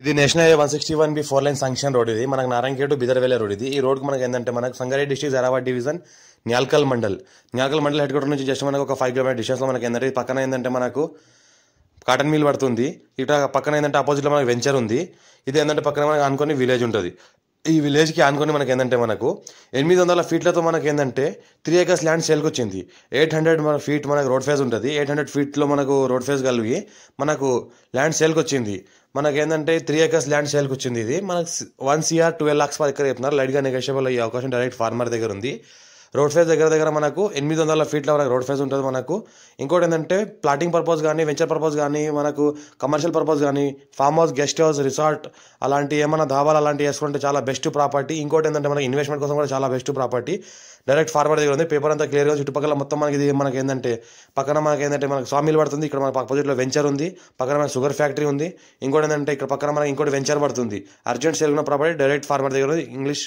ఇది national highway 161B 4 line sanction road. ఇది మనకు నారాయణఖేడ్ టు బిదర్వేల రోడ్. ఇది ఈ రోడ్కి మనకి ఏంటంటే మనకు Sangareddy district Zaheerabad division Nyalkal mandal head quarter నుంచి జస్ట్ మనకు ఒక 5 కిలోమీటర్ డిస్టెన్స్లో మనకి ఏంటంటే పక్కన ఏంటంటే మనకు కాటన్ మిల్ పడుతుంది. ఇట్లా పక్కన ఏంటంటే ఆపోజిట్లో మనకు వెంచర్ ఉంది. ఇది ఏంటంటే పక్కన మనకు ఆనుకొని విలేజ్ ఉంటుంది. ఈ విలేజ్కి ఆనుకొని మనకి ఏంటంటే మనకు 800 ఫీట్లతో మనకి ఏంటంటే 3 acres ల్యాండ్ సేల్కి వచ్చింది. 800 ఫీట్ మనకు రోడ్ ఫేజ్ ఉంటుంది. 800 ఫీట్లో మనకు రోడ్ ఫేజ్ కలిగి మనకు ల్యాండ్ సేల్కి వచ్చింది. మనకి ఏంటంటే 3 acres ల్యాండ్ సేల్కి వచ్చింది. ఇది మనకు 1 crore 12 lakhs per acre చెప్తున్నారు. లైట్గా నెగోషియబుల్ అయ్యే అవకాశం డైరెక్ట్ ఫార్మర్ దగ్గర ఉంది. రోడ్ ఫేజ్ దగ్గర మనకు 800 ఫీట్ల మనకు రోడ్ ఫేజ్ ఉంటుంది. మనకు ఇంకోటి ఏంటంటే ప్లాటింగ్ పర్పస్ కానీ వెంచర్ పర్పస్ కానీ మనకు కమర్షియల్ పర్పస్ కానీ farm house guest house resort అలాంటి ఏమైనా ధాబాలు అలాంటివి వేసుకుంటే చాలా బెస్ట్ ప్రాపర్టీ. ఇంకోటి ఏంటంటే మనకి ఇన్వెస్ట్మెంట్ కోసం కూడా చాలా బెస్ట్ ప్రాపర్టీ. డైరెక్ట్ ఫార్మర్ దగ్గర ఉంది. పేపర్ అంతా క్లియర్గా చుట్టుపక్కల మొత్తం మనకి ఇది మనకి ఏంటంటే పక్కన మనకి ఏంటంటే మనకు సామిల్ పడుతుంది. ఇక్కడ మనకు ఆపోజిట్లో వెంచర్ ఉంది. పక్కన మనకు షుగర్ ఫ్యాక్టరీ ఉంది. ఇంకోటి ఏంటంటే ఇక్కడ పక్కన మనకి ఇంకోటి వెంచర్ పడుతుంది. అర్జెంట్ సేల్ ఉన్న ప్రాపర్టీ డైరెక్ట్ ఫార్మర్ దగ్గర ఉంది. ఇంగ్లీష్